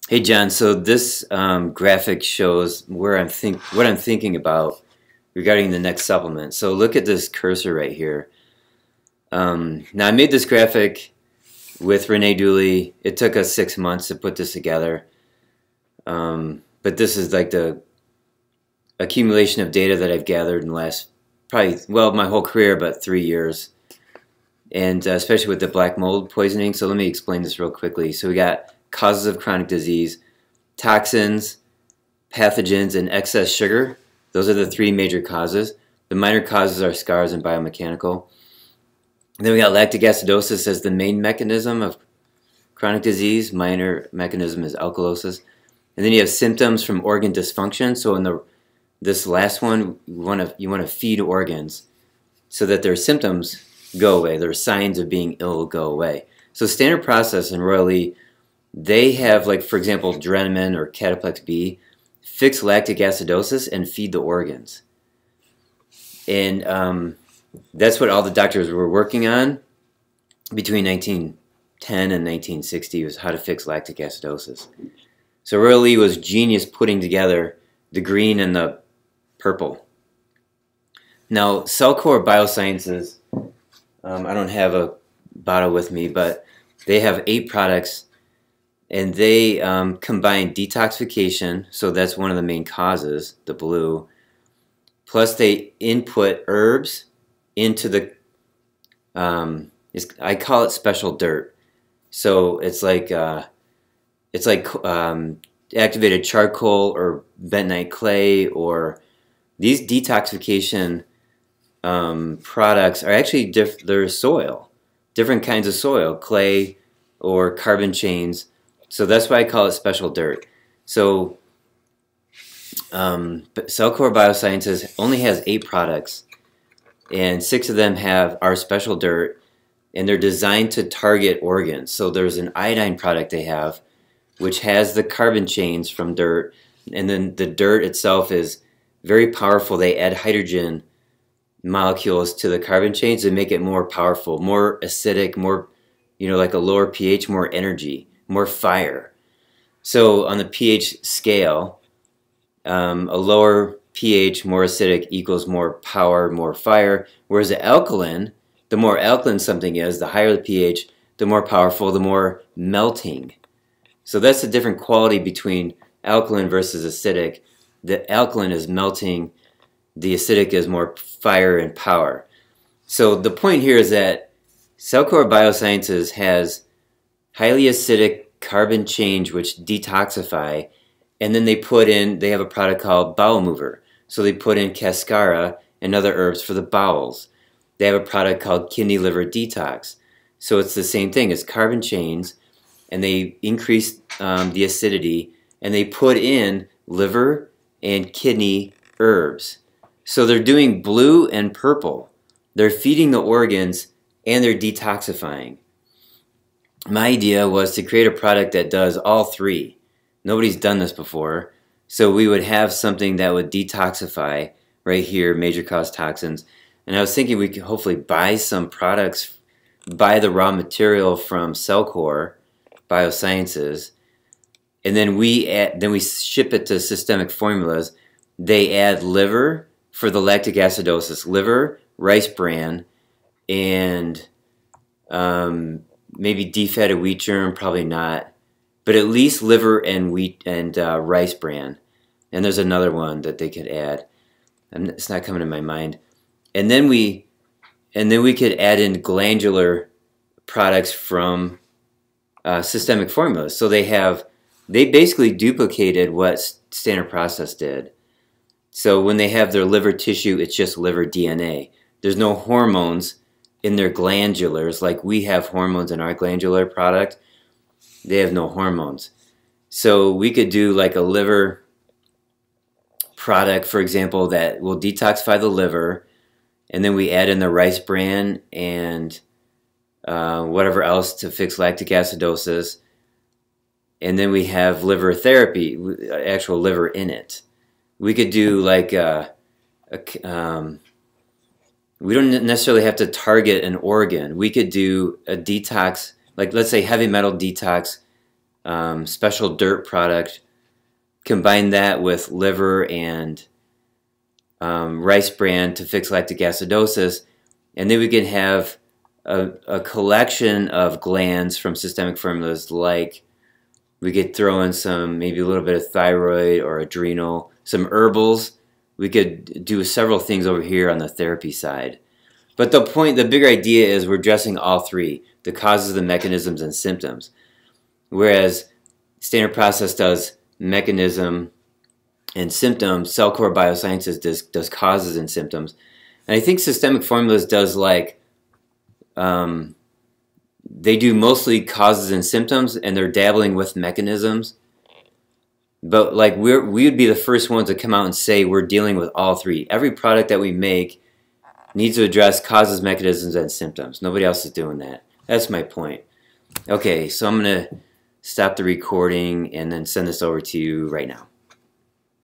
Hey John, so this graphic shows what I'm thinking about regarding the next supplement. So look at this cursor right here. Now I made this graphic with Renee Dooley. It took us 6 months to put this together, but this is like the accumulation of data that I've gathered in the last probably, well, my whole career, about 3 years, and especially with the black mold poisoning. So let me explain this real quickly. So we got causes of chronic disease, toxins, pathogens, and excess sugar. Those are the three major causes. The minor causes are scars and biomechanical. And then we got lactic acidosis as the main mechanism of chronic disease. Minor mechanism is alkalosis. And then you have symptoms from organ dysfunction. So in this last one, you want to feed organs so that their symptoms go away. Their signs of being ill go away. So standard process in Royal Lee, they have, like, for example, Drenamine or Cataplex B, fix lactic acidosis and feed the organs. And that's what all the doctors were working on between 1910 and 1960, was how to fix lactic acidosis. So Royal Lee was genius putting together the green and the purple. Now, Cellcore Biosciences, I don't have a bottle with me, but they have 8 products. And they combine detoxification, so that's one of the main causes, the blue. Plus they input herbs into the, I call it special dirt. So it's like activated charcoal or bentonite clay, or these detoxification products are actually they're soil, different kinds of soil, clay or carbon chains. So that's why I call it special dirt. So Cellcore Biosciences only has 8 products, and 6 of them are special dirt, and they're designed to target organs. So there's an iodine product they have, which has the carbon chains from dirt, and then the dirt itself is very powerful. They add hydrogen molecules to the carbon chains to make it more powerful, more acidic, more, like a lower pH, more energy, more fire. So on the pH scale, a lower pH, more acidic, equals more power, more fire. Whereas the alkaline, the more alkaline something is, the higher the pH, the more powerful, the more melting. So that's the different quality between alkaline versus acidic. The alkaline is melting, the acidic is more fire and power. So the point here is that Cellcore Biosciences has highly acidic carbon change which detoxify, and then they have a product called Bowel Mover. So they put in cascara and other herbs for the bowels. They have a product called Kidney Liver Detox. So it's the same thing, it's carbon chains, and they increase the acidity, and they put in liver and kidney herbs. So they're doing blue and purple. They're feeding the organs and they're detoxifying. My idea was to create a product that does all 3. Nobody's done this before. So we would have something that would detoxify right here, major cause toxins. And I was thinking we could hopefully buy some products, buy the raw material from Cellcore Biosciences, and then we ship it to Systemic Formulas. They add liver for the lactic acidosis, liver, rice bran, and maybe defatted wheat germ, probably not, but at least liver and wheat and rice bran. And there's another one that they could add. It's not coming to my mind. And then we could add in glandular products from Systemic Formulas. So they basically duplicated what Standard Process did. So when they have their liver tissue, it's just liver DNA. There's no hormones in their glandulars like we have hormones in our glandular product. They have no hormones. So we could do like a liver product, for example, that will detoxify the liver, and then we add in the rice bran and whatever else to fix lactic acidosis, and then we have liver therapy, actual liver in it. We could do like we don't necessarily have to target an organ. We could do a detox, like let's say heavy metal detox special dirt product, combine that with liver and rice bran to fix lactic acidosis, and then we can have a collection of glands from systemic formulas. Like we could throw in some, maybe a little bit of thyroid or adrenal, some herbals. We could do several things over here on the therapy side. But the bigger idea is we're addressing all three: the causes, the mechanisms, and symptoms. Whereas standard process does mechanism and symptoms, Cellcore Biosciences does causes and symptoms. And I think systemic formulas does like, they do mostly causes and symptoms, and they're dabbling with mechanisms. But like we would be the first ones to come out and say we're dealing with all three. Every product that we make needs to address causes, mechanisms, and symptoms. Nobody else is doing that. That's my point. Okay, so I'm going to stop the recording and then send this over to you right now.